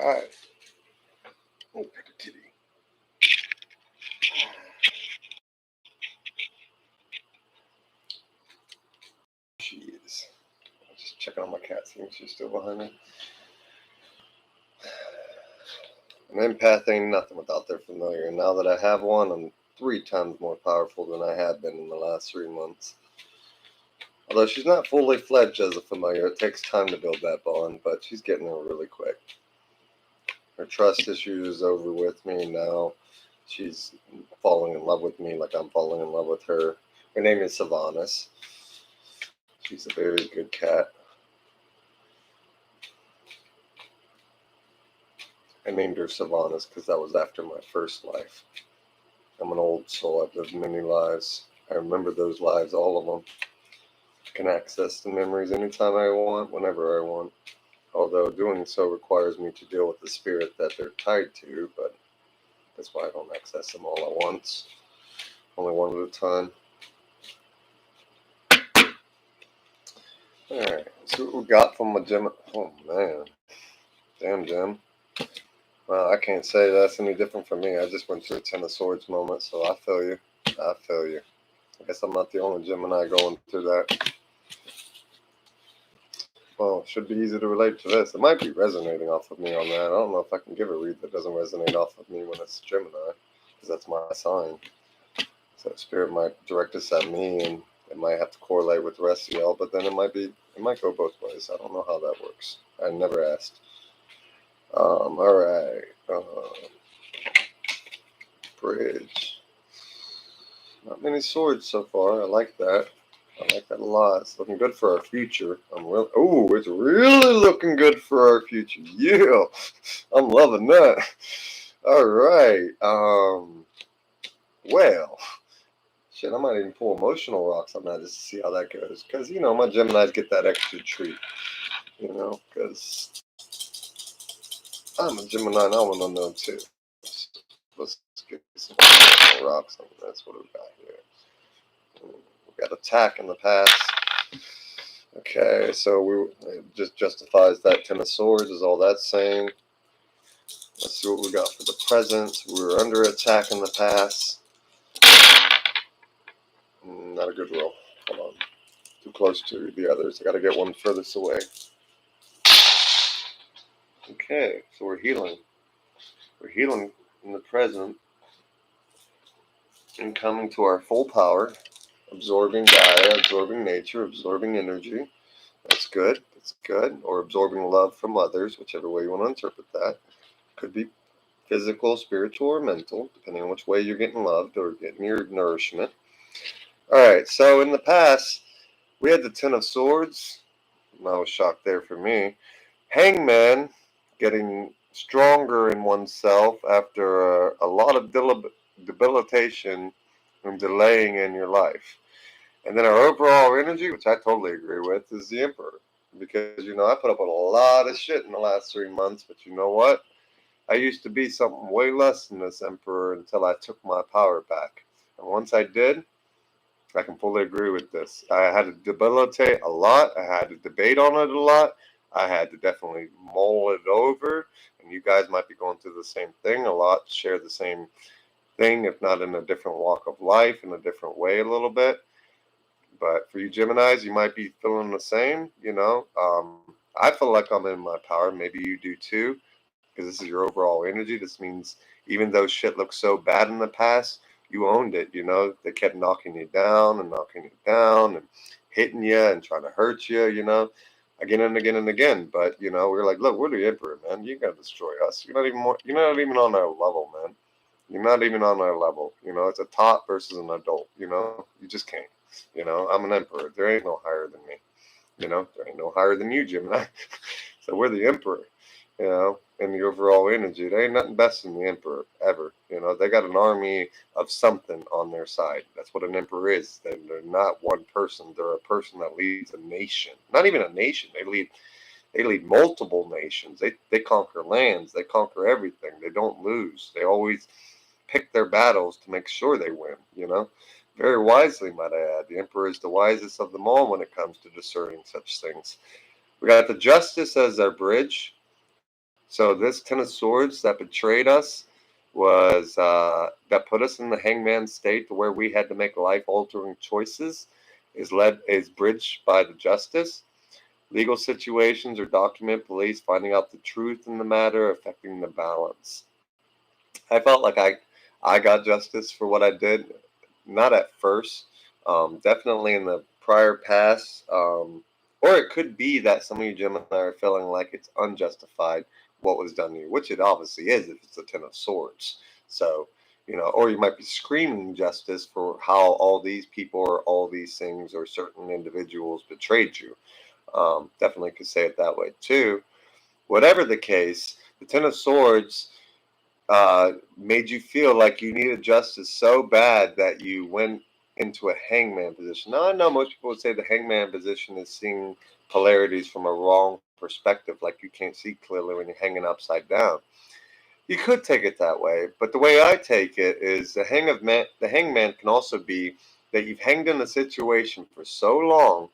right. Oh, pick a kitty. She is. I'm just checking on my cat, seeing if she's still behind me. An empath ain't nothing without their familiar, and now that I have one, I'm 3 times more powerful than I have been in the last 3 months. Although she's not fully fledged as a familiar, it takes time to build that bond, but she's getting there really quick. Her trust issue is over with me now. She's falling in love with me like I'm falling in love with her. Her name is Sylvanas. She's a very good cat. I named her Sylvanas because that was after my first life. I'm an old soul. I've lived many lives. I remember those lives, all of them. I can access the memories anytime I want, whenever I want. Although doing so requires me to deal with the spirit that they're tied to, but that's why I don't access them all at once. Only one at a time. Alright, let's see what we got from a Gemini. Oh man. Damn, Gem. Well, I can't say that's any different from me. I just went through a Ten of Swords moment, so I feel you. I feel you. I guess I'm not the only Gemini going through that. Well, it should be easy to relate to this. It might be resonating off of me on that. I don't know if I can give a read that doesn't resonate off of me when it's Gemini, because that's my sign. So Spirit might direct us at me, and it might have to correlate with the rest of y'all, but then it might go both ways. I don't know how that works. I never asked. Alright. Bridge. Not many swords so far. I like that. I like that a lot. It's looking good for our future. It's really looking good for our future. Yeah. I'm loving that. Alright. Well. Shit, I might even pull emotional rocks on that just to see how that goes. Because, you know, my Geminis get that extra treat. You know, because I'm a Gemini and I want to know too. So let's get some emotional rocks. I mean, that's what we got here. We got attack in the past. Okay, so it just justifies that Ten of Swords is all that's saying. Let's see what we got for the present. We were under attack in the past. Not a good roll. Hold on. Too close to the others. I got to get one furthest away. Okay, so we're healing. We're healing in the present and coming to our full power, absorbing Gaia, absorbing nature, absorbing energy. That's good. That's good. Or absorbing love from others, whichever way you want to interpret that. Could be physical, spiritual, or mental, depending on which way you're getting loved or getting your nourishment. All right, so in the past, we had the Ten of Swords. No shock there for me. Hangman, getting stronger in oneself after a lot of debilitation and delaying in your life. And then our overall energy, which I totally agree with, is the Emperor. Because, you know, I put up with a lot of shit in the last 3 months, but you know what? I used to be something way less than this Emperor until I took my power back. And once I did, I can fully agree with this. I had to debilitate a lot. I had to debate on it a lot. I had to definitely mull it over. And you guys might be going through the same thing a lot, share the same thing, if not in a different walk of life, in a different way a little bit. But for you Geminis, you might be feeling the same, you know. I feel like I'm in my power. Maybe you do too, because this is your overall energy. This means even though shit looks so bad in the past, you owned it, you know. They kept knocking you down and hitting you and trying to hurt you, you know, again and again and again. But, you know, we're like, look, we're the Emperor, man. You gotta destroy us. You're not even on our level, man. You're not even on our level. You know, it's a top versus an adult, you know. You just can't. You know, I'm an Emperor. There ain't no higher than me. You know, there ain't no higher than you, Gemini. So we're the Emperor, you know, and the overall energy. There ain't nothing best than the Emperor, ever. You know, they got an army of something on their side. That's what an Emperor is. They're not one person. They're a person that leads a nation. Not even a nation. They lead multiple nations. They conquer lands. They conquer everything. They don't lose. They always pick their battles to make sure they win, you know. Very wisely, might I add. The Emperor is the wisest of them all when it comes to discerning such things. We got the Justice as our bridge. So this Ten of Swords that betrayed us was that put us in the hangman state to where we had to make life-altering choices is bridged by the justice. Legal situations or document police finding out the truth in the matter affecting the balance. I felt like I got justice for what I did, not at first, definitely in the prior past, or it could be that some of you Gemini are feeling like it's unjustified what was done to you, which it obviously is if it's the Ten of Swords. So, or you might be screaming justice for how all these people or all these things or certain individuals betrayed you. Definitely could say it that way too. Whatever the case, the Ten of Swords made you feel like you needed justice so bad that you went into a hangman position. Now, I know most people would say the hangman position is seeing polarities from a wrong perspective, like you can't see clearly when you're hanging upside down. You could take it that way, but the way I take it is the hangman can also be that you've hanged in a situation for so long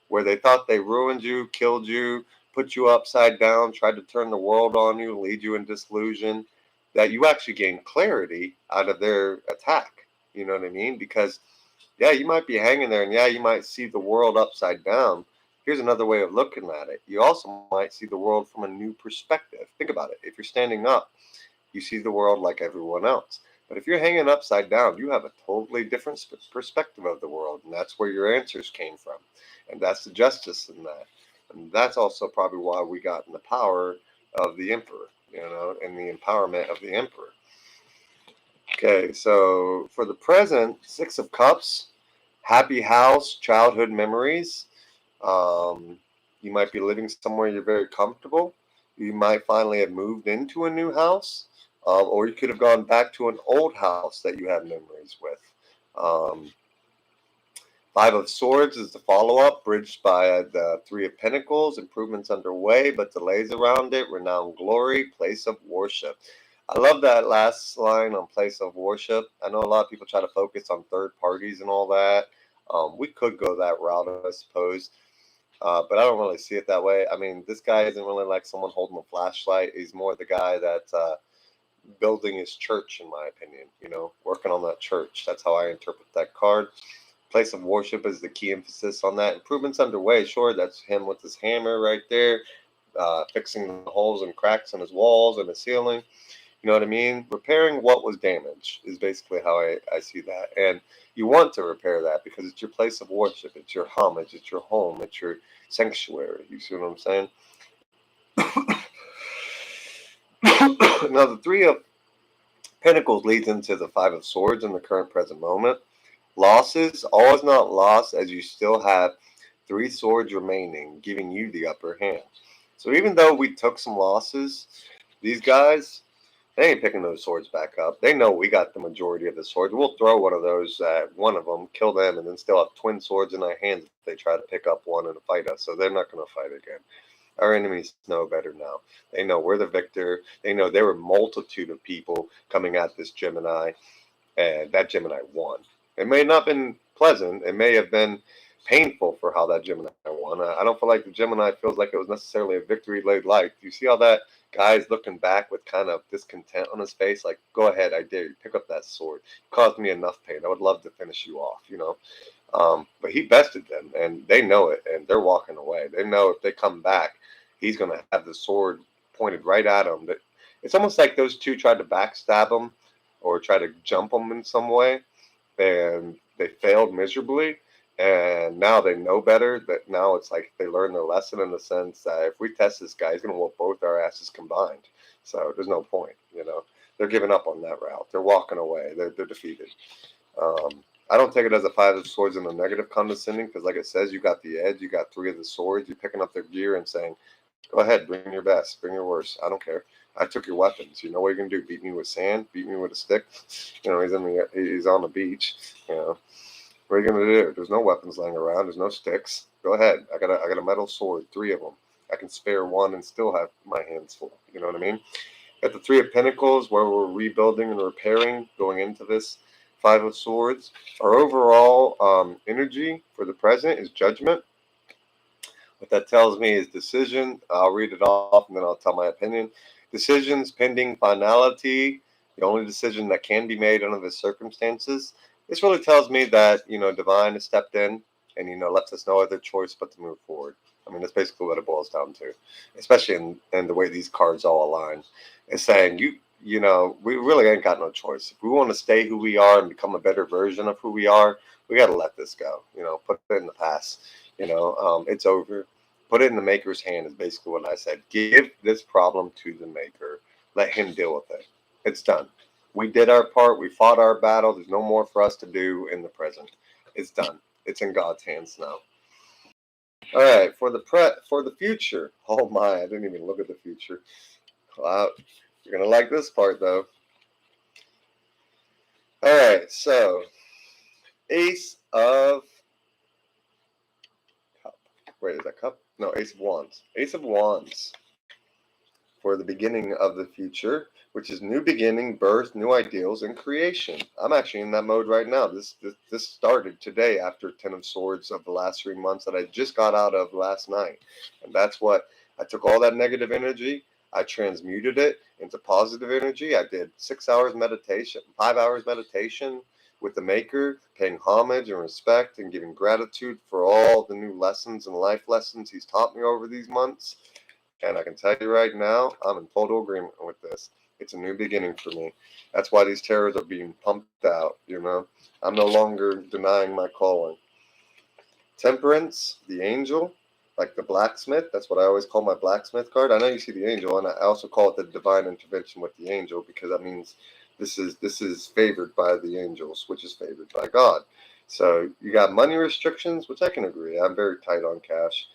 where they thought they ruined you, killed you, put you upside down, tried to turn the world on you, lead you in disillusion, that you actually gain clarity out of their attack. You know what I mean? Because, yeah, you might be hanging there and, yeah, you might see the world upside down. Here's another way of looking at it. You also might see the world from a new perspective. Think about it. If you're standing up, you see the world like everyone else. But if you're hanging upside down, you have a totally different perspective of the world, and that's where your answers came from. And that's the justice in that. And that's also probably why we got in the power of the emperor, and the empowerment of the emperor. Okay, so for the present, Six of Cups, happy house, childhood memories. Um, you might be living somewhere you're very comfortable. You might finally have moved into a new house, or you could have gone back to an old house that you have memories with. Um, Five of Swords is the follow-up, bridged by the Three of Pentacles, improvements underway, but delays around it, renowned glory, place of worship. I love that last line on place of worship. I know a lot of people try to focus on third parties and all that. We could go that route, I suppose, but I don't really see it that way. I mean, this guy isn't really like someone holding a flashlight. He's more the guy that's building his church, in my opinion, working on that church. That's how I interpret that card. Place of worship is the key emphasis on that. Improvements underway. Sure, that's him with his hammer right there, fixing the holes and cracks in his walls and the ceiling. You know what I mean? Repairing what was damaged is basically how I see that. And you want to repair that because it's your place of worship. It's your homage. It's your home. It's your sanctuary. You see what I'm saying? Now, the Three of Pentacles leads into the Five of Swords in the current present moment. Losses, all is not lost as you still have three swords remaining, giving you the upper hand. So even though we took some losses, these guys, they ain't picking those swords back up. They know we got the majority of the swords. We'll throw one of those at one of them, kill them, and then still have twin swords in our hands if they try to pick up one and fight us. So they're not going to fight again. Our enemies know better now. They know we're the victor. They know there were a multitude of people coming at this Gemini, and that Gemini won. It may not have been pleasant. It may have been painful for how that Gemini won. I don't feel like the Gemini feels like it was necessarily a victory laid light. You see how that guy is looking back with kind of discontent on his face? Like, go ahead, I dare you. Pick up that sword. It caused me enough pain. I would love to finish you off. But he bested them, and they know it, and they're walking away. They know if they come back, he's going to have the sword pointed right at him. It's almost like those two tried to backstab him or try to jump him in some way, and they failed miserably. And now they know better. That now it's like they learned their lesson in the sense that if we test this guy, he's going to whoop both our asses combined. So there's no point. They're giving up on that route. They're walking away. They're defeated. I don't take it as a Five of Swords in a negative condescending because, like it says, you got the edge. You got three of the swords. You're picking up their gear and saying, "Go ahead, bring your best, bring your worst. I don't care. I took your weapons. You know what you're gonna do? Beat me with sand? Beat me with a stick? He's on the beach. What are you gonna do? There's no weapons laying around. There's no sticks. Go ahead. I got a metal sword, three of them. I can spare one and still have my hands full. You know what I mean? At the Three of Pentacles, where we're rebuilding and repairing, going into this Five of Swords. Our overall energy for the present is judgment. What that tells me is decision. I'll read it off and then I'll tell my opinion. Decisions pending finality, the only decision that can be made under the circumstances. This really tells me that, divine has stepped in and, left us no other choice but to move forward. I mean, that's basically what it boils down to, especially in the way these cards all align. It's saying we really ain't got no choice. If we want to stay who we are and become a better version of who we are, we got to let this go. Put it in the past. It's over. Put it in the maker's hand is basically what I said. Give this problem to the maker. Let him deal with it. It's done. We did our part. We fought our battle. There's no more for us to do in the present. It's done. It's in God's hands now. All right, for the future. Oh my, I didn't even look at the future. Wow, you're gonna like this part though. All right, so Ace of Cup. Wait, is that cup? No, Ace of Wands. Ace of Wands for the beginning of the future, which is new beginning, birth, new ideals, and creation. I'm actually in that mode right now. This started today after 10 of Swords of the last 3 months that I just got out of last night. And that's what I took all that negative energy. I transmuted it into positive energy. I did 6 hours meditation, 5 hours meditation with the maker, paying homage and respect and giving gratitude for all the new lessons and life lessons he's taught me over these months. And I can tell you right now, I'm in total agreement with this. It's a new beginning for me. That's why these terrors are being pumped out, I'm no longer denying my calling. Temperance, the angel, like the blacksmith. That's what I always call my blacksmith card. I know you see the angel, and I also call it the divine intervention with the angel because that means this is favored by the angels, which is favored by God. So you got money restrictions, which I can agree. I'm very tight on cash.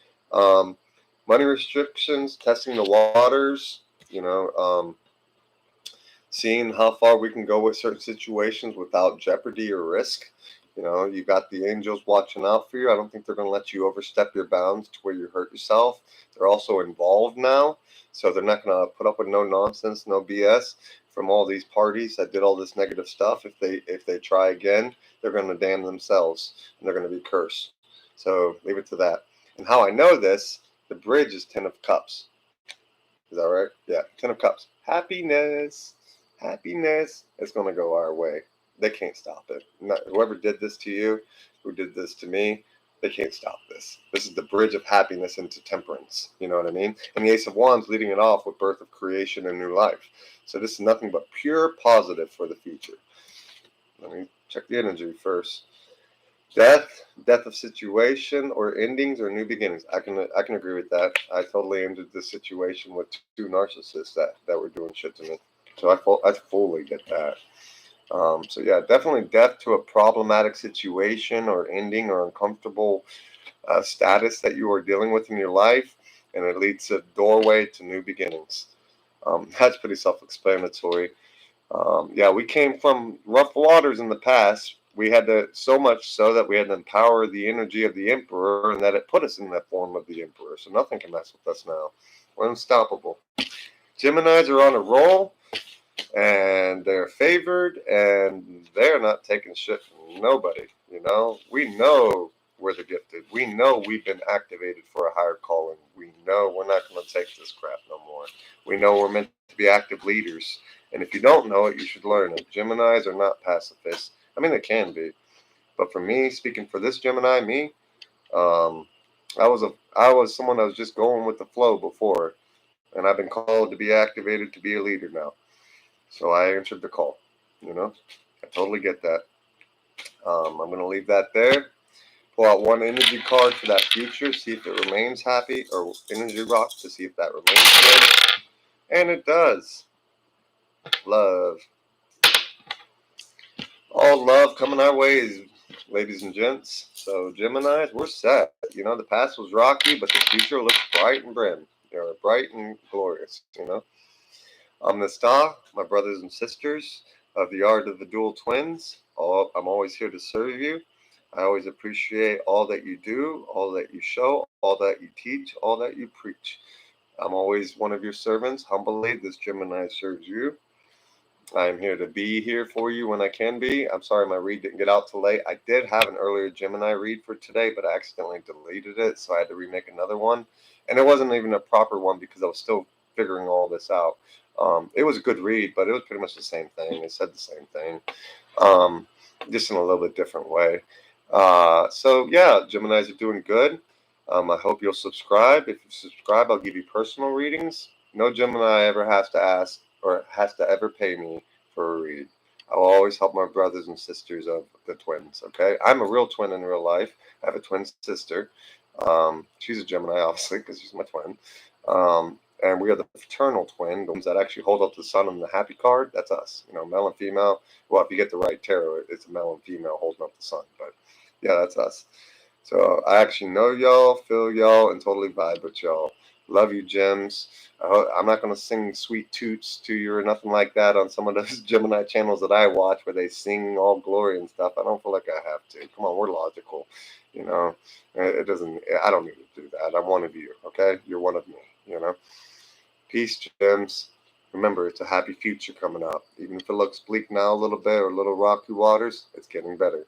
Money restrictions, testing the waters, seeing how far we can go with certain situations without jeopardy or risk. You got the angels watching out for you. I don't think they're going to let you overstep your bounds to where you hurt yourself. They're also involved now, so they're not going to put up with no nonsense, no BS from all these parties that did all this negative stuff. If they try again, they're going to damn themselves and they're going to be cursed. So leave it to that. And how I know this, the bridge is 10 of Cups. Is that right? Yeah, 10 of Cups. Happiness is going to go our way. They can't stop it. Whoever did this to you, who did this to me, they can't stop this. This is the bridge of happiness into temperance. You know what I mean? And the Ace of Wands leading it off with birth of creation and new life. So this is nothing but pure positive for the future. Let me check the energy first. Death of situation or endings or new beginnings. I can agree with that. I totally ended this situation with 2 narcissists that were doing shit to me. So I fully get that. So yeah, definitely death to a problematic situation or ending or uncomfortable status that you are dealing with in your life, and it leads to a doorway to new beginnings. That's pretty self-explanatory. Yeah, we came from rough waters in the past. We had to, so much so that we had to empower the energy of the emperor, and that it put us in that form of the emperor. So nothing can mess with us now. We're unstoppable. Geminis are on a roll, and they're favored, and they're not taking shit from nobody. We know we're the gifted. We know we've been activated for a higher calling. We know we're not going to take this crap no more. We know we're meant to be active leaders. And if you don't know it, you should learn it. Geminis are not pacifists. I mean, they can be. But for me, speaking for this Gemini, I was someone that was just going with the flow before. And I've been called to be activated to be a leader now. So I answered the call. I totally get that. I'm going to leave that there. Pull out one energy card for that future, see if it remains happy, or energy rock to see if that remains good. And it does. Love. All love coming our ways, ladies and gents. So Geminis, we're set. The past was rocky, but the future looks bright and brim. Bright and glorious, I'm the star, my brothers and sisters of the art of the dual twins. I'm always here to serve you. I always appreciate all that you do, all that you show, all that you teach, all that you preach. I'm always one of your servants. Humbly, this Gemini serves you. I'm here to be here for you when I can be. I'm sorry my read didn't get out till late. I did have an earlier Gemini read for today, but I accidentally deleted it, so I had to remake another one. And it wasn't even a proper one because I was still figuring all this out. It was a good read, but it was pretty much the same thing. It said the same thing, just in a little bit different way. So yeah, Geminis are doing good. I hope you'll subscribe. If you subscribe, I'll give you personal readings. No Gemini ever has to ask or has to ever pay me for a read. I will always help my brothers and sisters of the twins. Okay, I'm a real twin in real life. I have a twin sister. She's a Gemini, obviously, because she's my twin. And we are the fraternal twin, the ones that actually hold up the sun on the happy card. That's us, male and female. Well, if you get the right tarot, it's a male and female holding up the sun. But yeah, that's us. So I actually know y'all, feel y'all, and totally vibe with y'all. Love you, Gems. I'm not going to sing sweet toots to you or nothing like that on some of those Gemini channels that I watch where they sing all glory and stuff. I don't feel like I have to. Come on, we're logical. You know, it doesn't, I don't need to do that. I'm one of you, okay? You're one of me. Peace, Gems. Remember, it's a happy future coming up. Even if it looks bleak now a little bit or a little rocky waters, it's getting better.